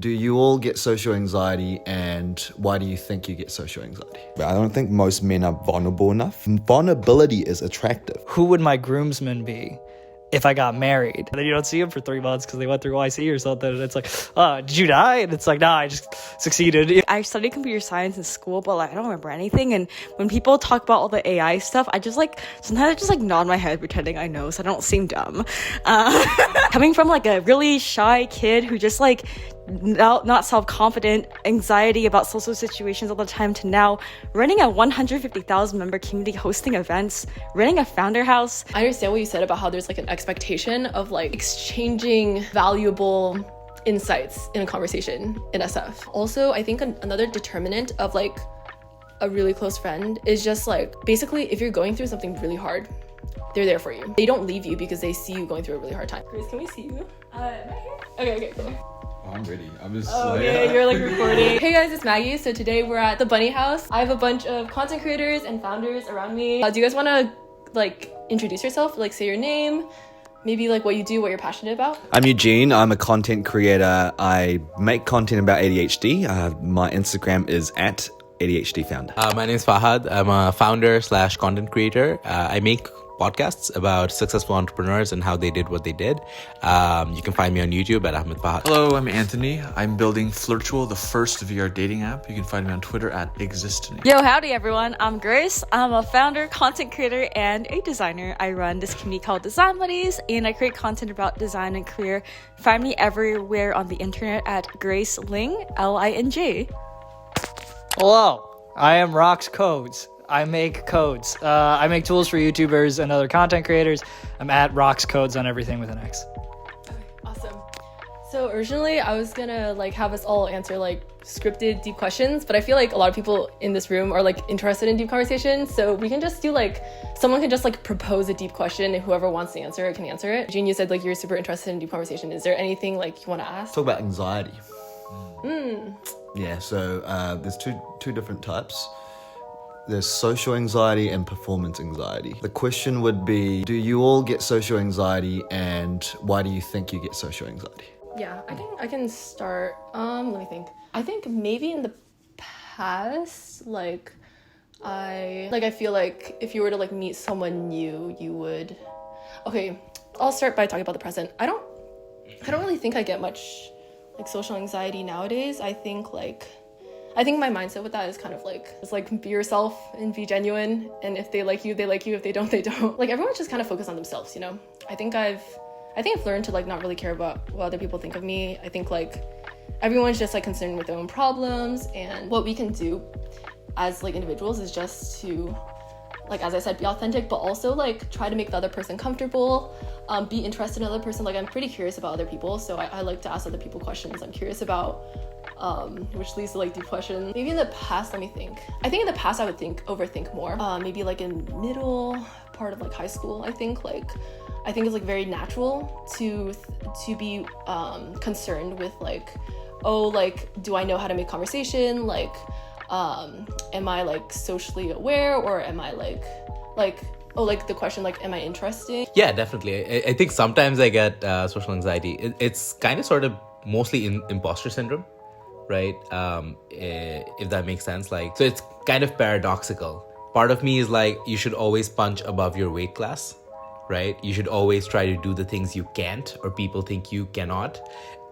Do you all get social anxiety, and why do you think you get social anxiety? I don't think most men are vulnerable enough. Vulnerability is attractive. Who would my groomsmen be if I got married? And then you don't see them for 3 months because they went through YC or something. And it's like, did you die? And it's like, nah, I just succeeded. I studied computer science in school, but like I don't remember anything. And when people talk about all the AI stuff, I just like, sometimes I just like nod my head pretending I know so I don't seem dumb. Coming from like a really shy kid who just like, not self-confident, anxiety about social situations all the time, to now running a 150,000 member community, hosting events, running a founder house. I understand what you said about how there's like an expectation of like exchanging valuable insights in a conversation in SF. Also, I think another determinant of like a really close friend is just like, basically if you're going through something really hard, they're there for you. They don't leave you because they see you going through a really hard time. Grace, can we see you? Right here? Okay, cool. I'm ready. I'm just yeah, you're like recording. Hey guys, it's Maggie. So today we're at the Bunny House. I have a bunch of content creators and founders around me. Do you guys want to like introduce yourself? Like say your name, maybe like what you do, what you're passionate about? I'm Eugene. I'm a content creator. I make content about ADHD. My Instagram is at ADHD founder. My name is Fahad. I'm a founder / content creator. I make podcasts about successful entrepreneurs and how they did what they did. You can find me on YouTube at Ahmed Fahad. Hello, I'm Anthony. I'm building Flirtual, the first VR dating app. You can find me on Twitter at Existany. Yo, howdy everyone. I'm Grace. I'm a founder, content creator, and a designer. I run this community called Design Buddies, and I create content about design and career. Find me everywhere on the internet at Grace Ling, Ling. Hello, I am Rox Codes. I make codes. I make tools for YouTubers and other content creators. I'm at Rox Codes on everything with an X. Okay, awesome. So originally I was gonna like have us all answer like scripted deep questions, but I feel like a lot of people in this room are like interested in deep conversations. So we can just do like, someone can just like propose a deep question and whoever wants to answer it can answer it. Gene, you said like you're super interested in deep conversation. Is there anything like you want to ask? Talk about anxiety. Yeah, so there's two different types. There's social anxiety and performance anxiety. The question would be, do you all get social anxiety, and why do you think you get social anxiety? Yeah, I think I can start. Let me think. I think maybe in the past, I feel like if you were to like meet someone new, you would. Okay, I'll start by talking about the present. I don't really think I get much like social anxiety nowadays. I think my mindset with that is kind of like, it's like be yourself and be genuine. And if they like you, they like you. If they don't, they don't. Like everyone's just kind of focused on themselves, you know? I think I've learned to like not really care about what other people think of me. I think like everyone's just like concerned with their own problems, and what we can do as like individuals is just to, like, as I said, be authentic, but also like try to make the other person comfortable, be interested in the other person. Like I'm pretty curious about other people. So I like to ask other people questions I'm curious about. Which leads to like deep questions. Maybe in the past, let me think. I think in the past I would overthink more. Maybe like in middle part of like high school, I think it's like very natural to be concerned with like, oh, like, do I know how to make conversation? Like, am I like socially aware, or am I like, oh, like the question, like, am I interesting? Yeah, definitely. I think sometimes I get social anxiety. It's kind of sort of mostly imposter syndrome, right? If that makes sense. Like, so it's kind of paradoxical. Part of me is like, you should always punch above your weight class, right? You should always try to do the things you can't, or people think you cannot.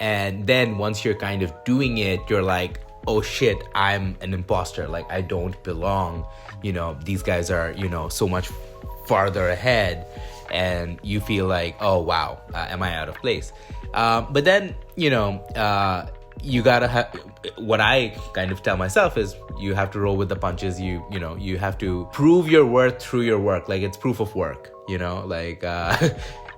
And then once you're kind of doing it, you're like, oh shit, I'm an imposter. Like I don't belong. You know, these guys are, you know, so much farther ahead. And you feel like, oh wow, am I out of place? But then, you know, you gotta have, what I kind of tell myself is, you have to roll with the punches. You know, you have to prove your worth through your work. Like it's proof of work, you know, like,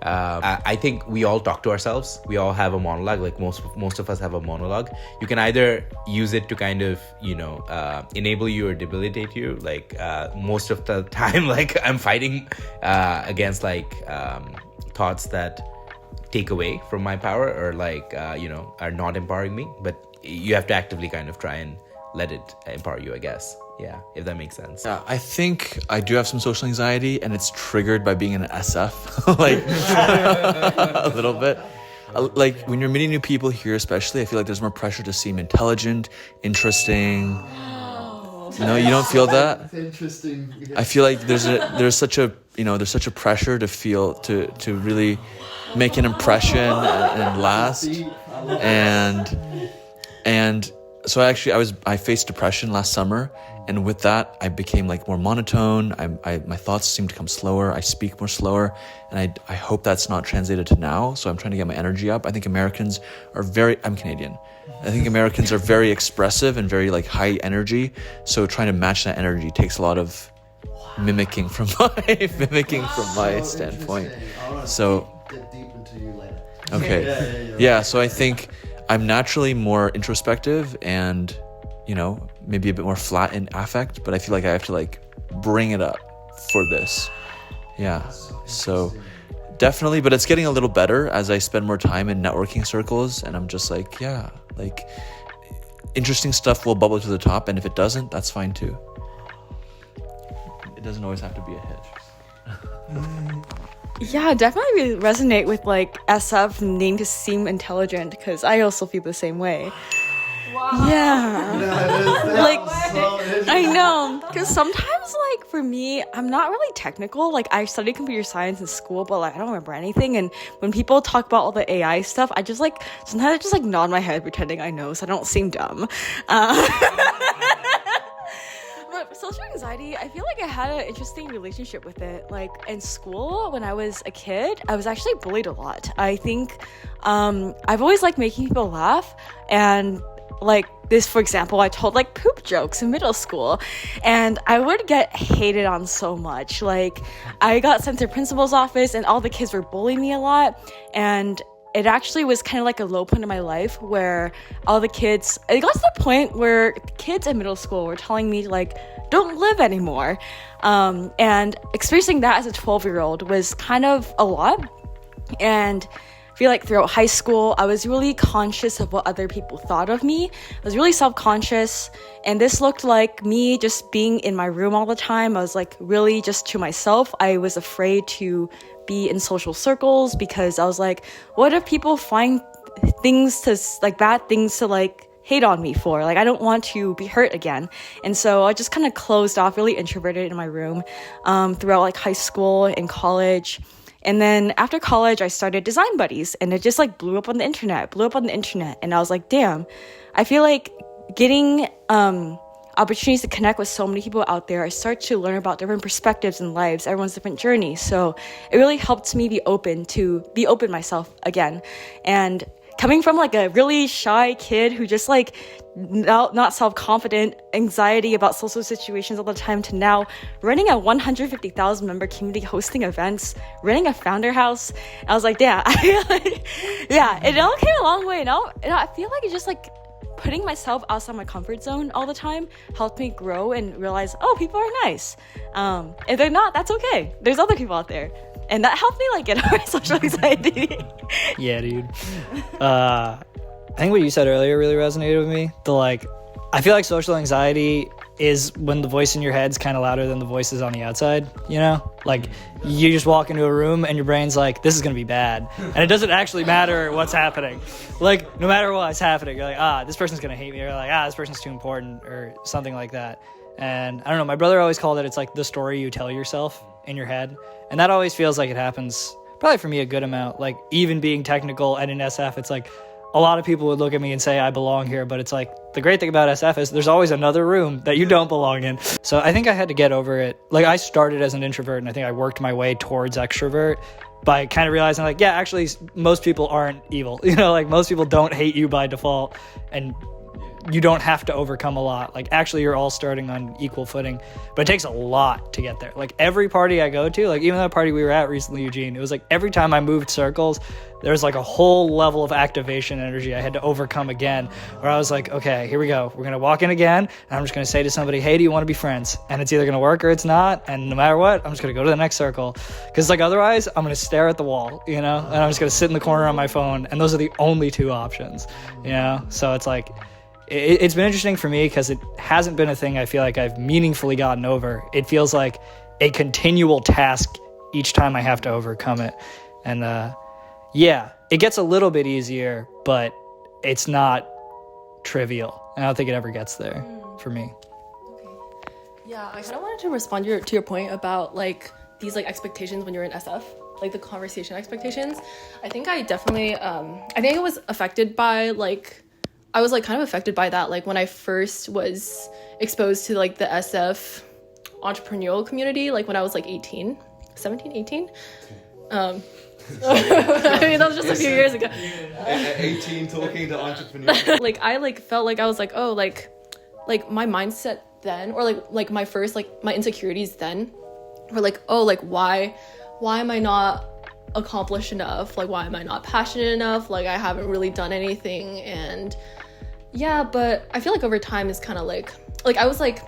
I think we all talk to ourselves. We all have a monologue. Like most of us have a monologue. You can either use it to kind of, you know, enable you or debilitate you. Like, most of the time, like I'm fighting, against like, thoughts that take away from my power, or like, you know, are not empowering me. But you have to actively kind of try and let it empower you, I guess. Yeah, if that makes sense. Yeah, I think I do have some social anxiety, and it's triggered by being in an SF, like a little bit. like when you're meeting new people here, especially, I feel like there's more pressure to seem intelligent, interesting. No, you don't feel that? Interesting. I feel like there's such a pressure to feel to really make an impression and last. And so I faced depression last summer, and with that I became like more monotone. My thoughts seem to come slower. I speak more slower, and I hope that's not translated to now. So I'm trying to get my energy up. I think Americans are I'm Canadian. I think Americans are very expressive and very like high energy. So trying to match that energy takes a lot of mimicking from my standpoint. So Get deep into you later. okay, yeah. So I think I'm naturally more introspective and, maybe a bit more flat in affect, but I feel like I have to like bring it up for this. Yeah. So definitely, but it's getting a little better as I spend more time in networking circles, and I'm just like, yeah, like interesting stuff will bubble to the top, and if it doesn't, that's fine too. It doesn't always have to be a hit. Yeah, definitely resonate with like SF needing to seem intelligent, because I also feel the same way. Wow. Yeah. Like, I know, because sometimes like for me, I'm not really technical. Like I studied computer science in school, but like I don't remember anything. And when people talk about all the AI stuff, I just like, sometimes I just like nod my head pretending I know so I don't seem dumb. But social anxiety, I feel like I had an interesting relationship with it. Like in school, when I was a kid, I was actually bullied a lot. I think I've always liked making people laugh, and like this, for example, I told like poop jokes in middle school, and I would get hated on so much. Like I got sent to principal's office, and all the kids were bullying me a lot, and it actually was kind of like a low point in my life where all the kids, it got to the point where kids in middle school were telling me like, don't live anymore. And experiencing that as a 12-year-old was kind of a lot. And I feel like throughout high school, I was really conscious of what other people thought of me. I was really self-conscious, and this looked like me just being in my room all the time. I was like really just to myself. I was afraid to be in social circles because I was like, what if people find things to like bad things to like hate on me for? Like I don't want to be hurt again. And so I just kind of closed off, really introverted in my room throughout like high school and college. And then after college, I started Design Buddies, and it just like blew up on the internet. And I was like, damn, I feel like getting opportunities to connect with so many people out there, I start to learn about different perspectives in lives, everyone's different journey. So it really helped me be open myself again. And coming from like a really shy kid who just like not self-confident, anxiety about social situations all the time, to now running a 150,000 member community, hosting events, running a founder house, I was like, yeah, yeah, it all came a long way. Now I feel like it's just like putting myself outside my comfort zone all the time helped me grow and realize, oh, people are nice. If they're not, that's okay. There's other people out there. And that helped me like get over social anxiety. Yeah, dude. I think what you said earlier really resonated with me. I feel like social anxiety is when the voice in your head's kind of louder than the voices on the outside, you know? Like, you just walk into a room and your brain's like, this is going to be bad. And it doesn't actually matter what's happening. Like, no matter what's happening, you're like, this person's going to hate me. Or like, this person's too important, or something like that. And I don't know, my brother always called it, it's like the story you tell yourself in your head. And that always feels like it happens, probably for me, a good amount. Like, even being technical and in SF, it's like, a lot of people would look at me and say I belong here, but it's like, the great thing about SF is there's always another room that you don't belong in. So I think I had to get over it. Like, I started as an introvert, and I think I worked my way towards extrovert by kind of realizing, like, yeah, actually, most people aren't evil. You know, like, most people don't hate you by default, and you don't have to overcome a lot. Like, actually, you're all starting on equal footing, but it takes a lot to get there. Like, every party I go to, like, even that party we were at recently, Eugene, it was like every time I moved circles, there's like a whole level of activation energy I had to overcome again, where I was like, okay, here we go. We're going to walk in again, and I'm just going to say to somebody, hey, do you want to be friends? And it's either going to work or it's not. And no matter what, I'm just going to go to the next circle. Because like, otherwise, I'm going to stare at the wall, you know, and I'm just going to sit in the corner on my phone. And those are the only two options, you know? So it's like, it's been interesting for me because it hasn't been a thing I feel like I've meaningfully gotten over. It feels like a continual task each time I have to overcome it. And yeah, it gets a little bit easier, but it's not trivial. And I don't think it ever gets there for me. Yeah, I kind of wanted to respond to your point about like these like expectations when you're in SF, like the conversation expectations. I think I definitely, I think I was affected by like, I was like kind of affected by that. Like when I first was exposed to like the SF entrepreneurial community, like when I was like 17, 18. I mean, that was just a few years ago. At 18, talking to entrepreneurs. Like I like felt like I was like, oh, like my mindset then, or like my first, like my insecurities then were like, oh, like why am I not accomplished enough? Like why am I not passionate enough? Like I haven't really done anything. And yeah, but I feel like over time is kind of like I was like,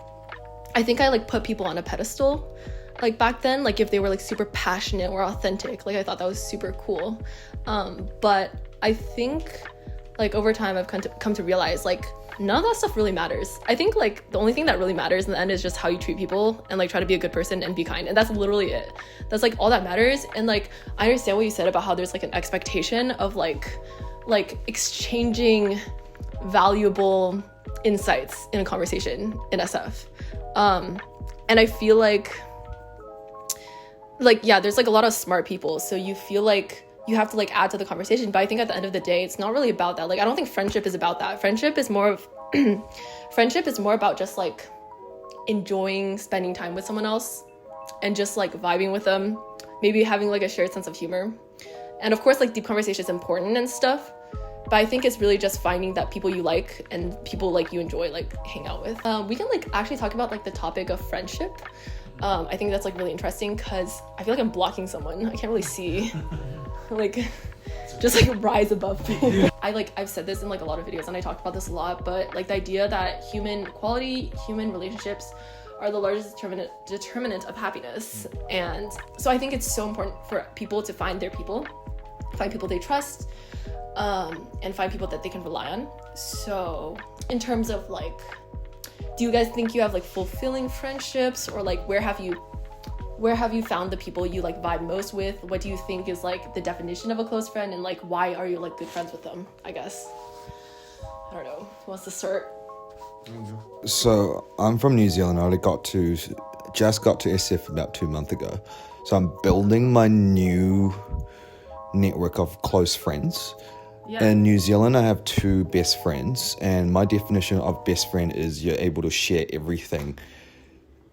I think I like put people on a pedestal like back then, like if they were like super passionate or authentic, like I thought that was super cool. But I think like over time I've come to realize like none of that stuff really matters. I think like the only thing that really matters in the end is just how you treat people and like try to be a good person and be kind, and that's literally it. That's like all that matters. And like I understand what you said about how there's like an expectation of like exchanging valuable insights in a conversation in SF. And I feel like yeah, there's like a lot of smart people, so you feel like you have to like add to the conversation. But I think at the end of the day, it's not really about that. Like I don't think friendship is about that. Friendship is more about just like enjoying spending time with someone else and just like vibing with them, maybe having like a shared sense of humor. And of course like deep conversation is important and stuff, but I think it's really just finding that people you like and people like you enjoy like hang out with. We can like actually talk about like the topic of friendship. I think that's like really interesting because I feel like I'm blocking someone. I can't really see. Like just like rise above me. I've said this in like a lot of videos and I talked about this a lot, but like the idea that human relationships are the largest determinant of happiness. And so I think it's so important for people to find their people, find people they trust, and find people that they can rely on. So in terms of like, do you guys think you have like fulfilling friendships, or like where have you found the people you like vibe most with? What do you think is like the definition of a close friend, and like why are you like good friends with them? I guess I don't know who wants to start. So I'm from New Zealand. I just got to SF about 2 months ago, so I'm building my new network of close friends. Yeah. In New Zealand, I have 2 best friends, and my definition of best friend is you're able to share everything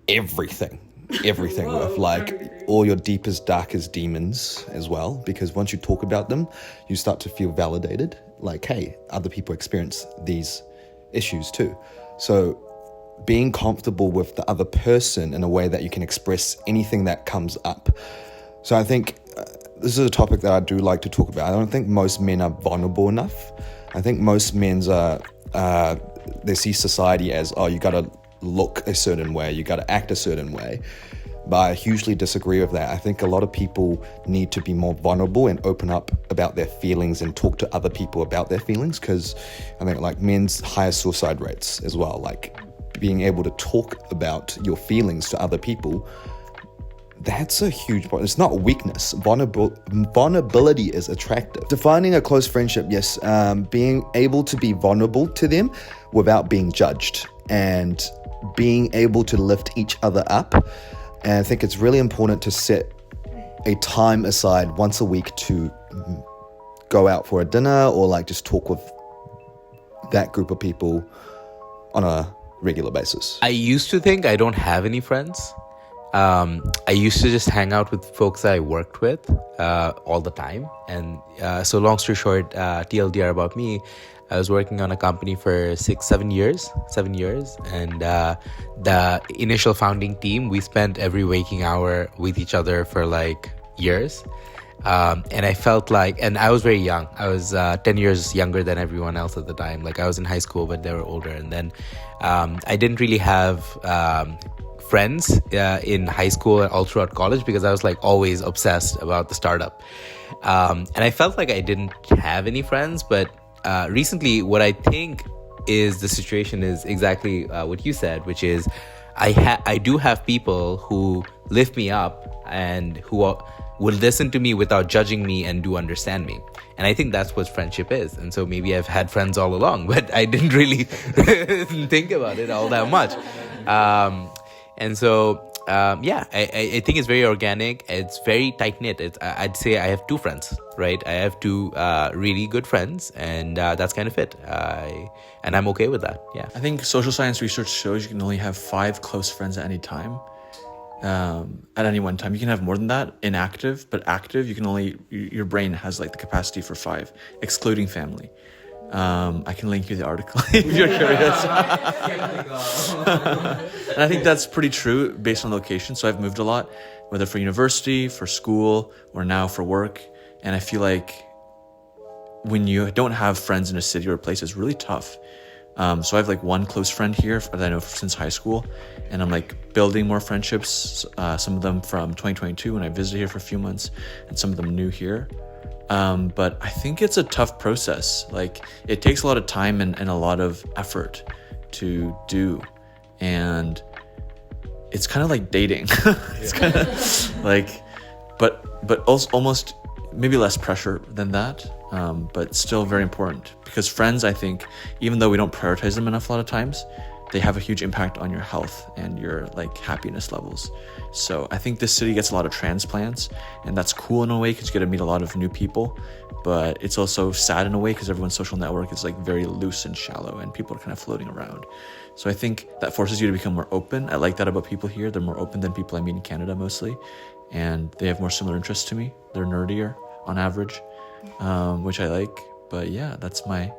with like all your deepest, darkest demons as well, because once you talk about them, you start to feel validated, like, hey, other people experience these issues too. So being comfortable with the other person in a way that you can express anything that comes up. So I think this is a topic that I do like to talk about. I don't think most men are vulnerable enough. I think most men they see society as, oh, you gotta look a certain way, you gotta act a certain way. But I hugely disagree with that. I think a lot of people need to be more vulnerable and open up about their feelings and talk to other people about their feelings, because I think like men's higher suicide rates as well, like being able to talk about your feelings to other people, that's a huge problem. It's not weakness. Vulnerability is attractive. Defining a close friendship, yes, being able to be vulnerable to them without being judged and being able to lift each other up. And I think it's really important to set a time aside once a week to go out for a dinner or like just talk with that group of people on a regular basis. I used to think I don't have any friends. I used to just hang out with folks that I worked with all the time. And so long story short, TLDR about me, I was working on a company for 7 years. And the initial founding team, we spent every waking hour with each other for like years. And I felt like, and I was very young. I was 10 years younger than everyone else at the time. Like I was in high school, but they were older. And then I didn't really have friends in high school and all throughout college because I was like always obsessed about the startup. And I felt like I didn't have any friends, but recently what I think is the situation is exactly what you said, which is I do have people who lift me up and who will listen to me without judging me and do understand me. And I think that's what friendship is. And so maybe I've had friends all along, but I didn't really think about it all that much. I think it's very organic. It's very tight-knit. I'd say I have 2 friends, right? I have 2 really good friends, and that's kind of it. And I'm okay with that, yeah. I think social science research shows you can only have 5 close friends at any time. At any one time. You can have more than that inactive, but active, you can only, your brain has like the capacity for 5, excluding family. I can link you the article if you're curious. And I think that's pretty true based on location. So I've moved a lot, whether for university, for school, or now for work. And I feel like when you don't have friends in a city or a place, it's really tough. So I have like one close friend here that I know since high school, and I'm like building more friendships. Some of them from 2022 when I visited here for a few months, and some of them new here. But I think it's a tough process. Like it takes a lot of time and a lot of effort to do, and it's kind of like dating. It's kind of like, but also almost maybe less pressure than that. But still very important, because friends, I think, even though we don't prioritize them enough a lot of times, they have a huge impact on your health and your like happiness levels. So I think this city gets a lot of transplants, and that's cool in a way because you get to meet a lot of new people, but it's also sad in a way because everyone's social network is like very loose and shallow, and people are kind of floating around. So I think that forces you to become more open. I like that about people here. They're more open than people I meet in Canada mostly, and they have more similar interests to me. They're nerdier on average, which I like. But yeah, that's my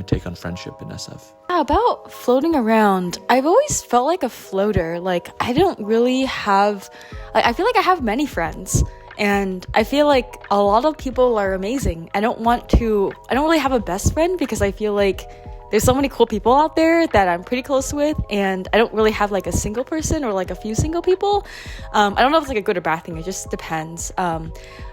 take on friendship in SF. About floating around, I've always felt like a floater. Like I don't really have, I feel like I have many friends, and I feel like a lot of people are amazing. I don't really have a best friend because I feel like there's so many cool people out there that I'm pretty close with, and I don't really have like a single person or like a few single people. I don't know if it's like a good or bad thing. It just depends.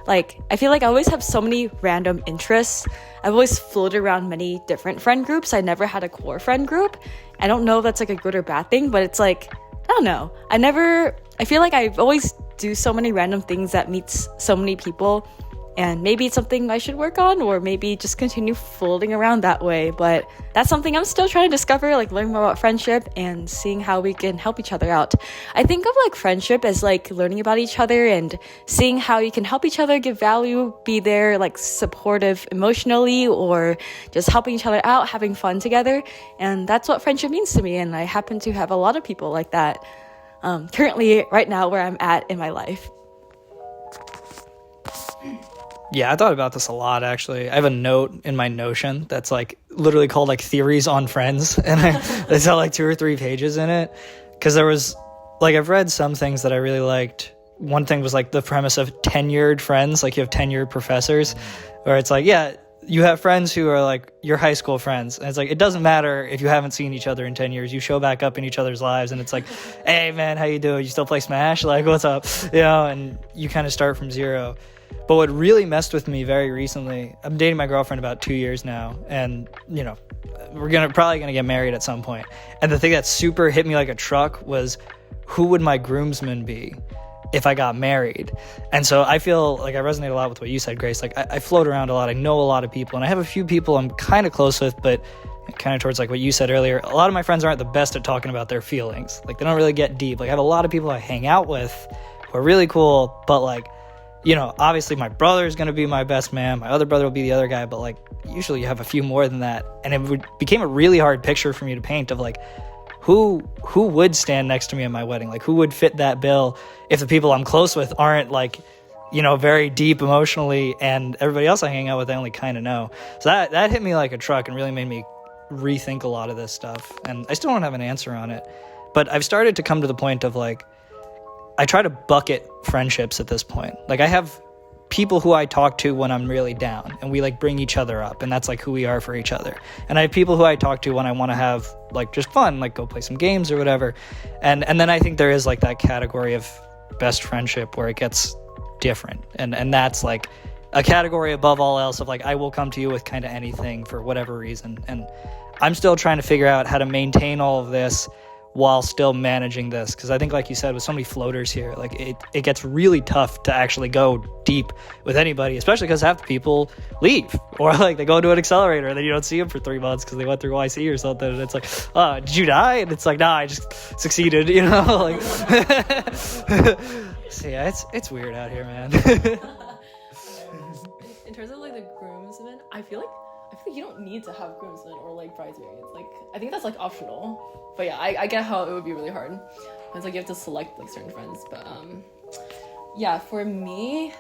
Like I feel like I always have so many random interests. I've always floated around many different friend groups. I never had a core friend group. I don't know if that's like a good or bad thing, but it's like, I don't know. I feel like I've always do so many random things that meets so many people. And maybe it's something I should work on, or maybe just continue floating around that way. But that's something I'm still trying to discover, like learning more about friendship and seeing how we can help each other out. I think of like friendship as like learning about each other and seeing how you can help each other, give value, be there, like supportive emotionally, or just helping each other out, having fun together. And that's what friendship means to me. And I happen to have a lot of people like that currently right now where I'm at in my life. Yeah, I thought about this a lot, actually. I have a note in my Notion that's like literally called like theories on friends, and it's got like 2 or 3 pages in it, because there was like, I've read some things that I really liked. One thing was like the premise of tenured friends, like you have tenured professors, where it's like, yeah, you have friends who are like your high school friends, and it's like, it doesn't matter if you haven't seen each other in 10 years, you show back up in each other's lives, and it's like, hey man, how you doing? You still play Smash? Like, what's up? You know, and you kind of start from zero. But what really messed with me very recently, I'm dating my girlfriend about 2 years now, and you know, we're probably gonna get married at some point. And the thing that super hit me like a truck was, who would my groomsmen be if I got married? And so I feel like I resonate a lot with what you said, Grace. Like I float around a lot. I know a lot of people, and I have a few people I'm kind of close with, but kind of towards like what you said earlier, a lot of my friends aren't the best at talking about their feelings. Like they don't really get deep. Like I have a lot of people I hang out with who are really cool, but like, you know, obviously my brother is going to be my best man. My other brother will be the other guy. But like, usually you have a few more than that. And it became a really hard picture for me to paint of like, who would stand next to me at my wedding? Like, who would fit that bill if the people I'm close with aren't like, you know, very deep emotionally, and everybody else I hang out with, I only kind of know. So that hit me like a truck and really made me rethink a lot of this stuff. And I still don't have an answer on it. But I've started to come to the point of like, I try to bucket friendships at this point. Like I have people who I talk to when I'm really down, and we like bring each other up, and that's like who we are for each other. And I have people who I talk to when I want to have like just fun, like go play some games or whatever. And then I think there is like that category of best friendship where it gets different. And that's like a category above all else of like, I will come to you with kind of anything for whatever reason. And I'm still trying to figure out how to maintain all of this while still managing this? Because I think, like you said, with so many floaters here, like it gets really tough to actually go deep with anybody, especially because half the people leave, or like they go to an accelerator and then you don't see them for 3 months because they went through YC or something, and it's like, did you die? And it's like, nah, I just succeeded, you know. Like so yeah, it's weird out here, man. In terms of like the groomsmen, I feel like you don't need to have groomsmen or like bridesmaids. Like I think that's like optional. But yeah, I get how it would be really hard. It's like you have to select like certain friends. But yeah, for me,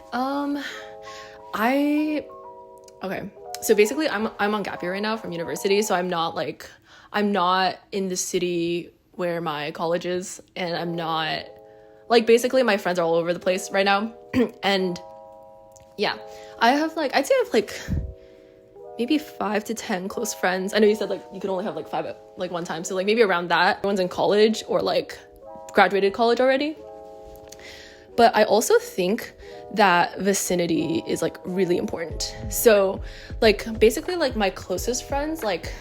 okay. So basically I'm on gap year right now from university, so I'm not in the city where my college is, and I'm not like, basically my friends are all over the place right now. And yeah, I'd say I have like maybe 5 to 10 close friends. I know you said like you could only have like 5 at like one time, so like maybe around that. Everyone's in college or like graduated college already. But I also think that vicinity is like really important. So like basically like my closest friends, like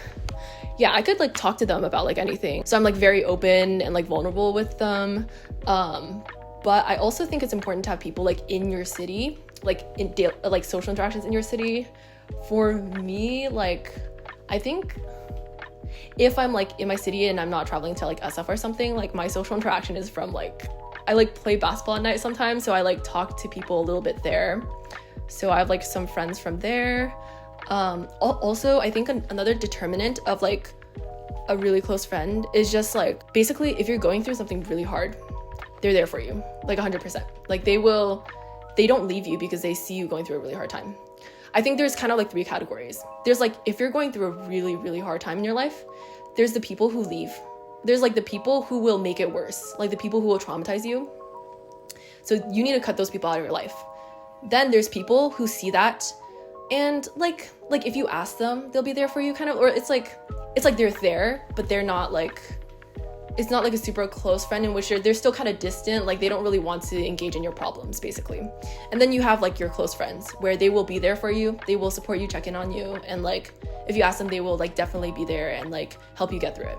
yeah, I could like talk to them about like anything. So I'm like very open and like vulnerable with them. But I also think it's important to have people like in your city, like in like social interactions in your city. For me, like I think if I'm like in my city and I'm not traveling to like SF or something, like my social interaction is from like, I like play basketball at night sometimes, so I like talk to people a little bit there. So I have like some friends from there. Also, I think another determinant of like a really close friend is just like, basically if you're going through something really hard, they're there for you, like 100%. Like they don't leave you because they see you going through a really hard time. I think there's kind of like 3 categories. There's like, if you're going through a really, really hard time in your life, there's the people who leave. There's like the people who will make it worse, like the people who will traumatize you. So you need to cut those people out of your life. Then there's people who see that, and like if you ask them, they'll be there for you kind of, or it's like they're there, but they're not like, it's not like a super close friend in which they're still kind of distant, like they don't really want to engage in your problems basically. And then you have like your close friends where they will be there for you, they will support you, check in on you, and like if you ask them, they will like definitely be there and like help you get through it.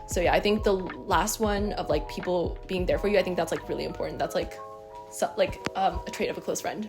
So yeah, I think the last one of like people being there for you, I think that's like really important. That's like a trait of a close friend.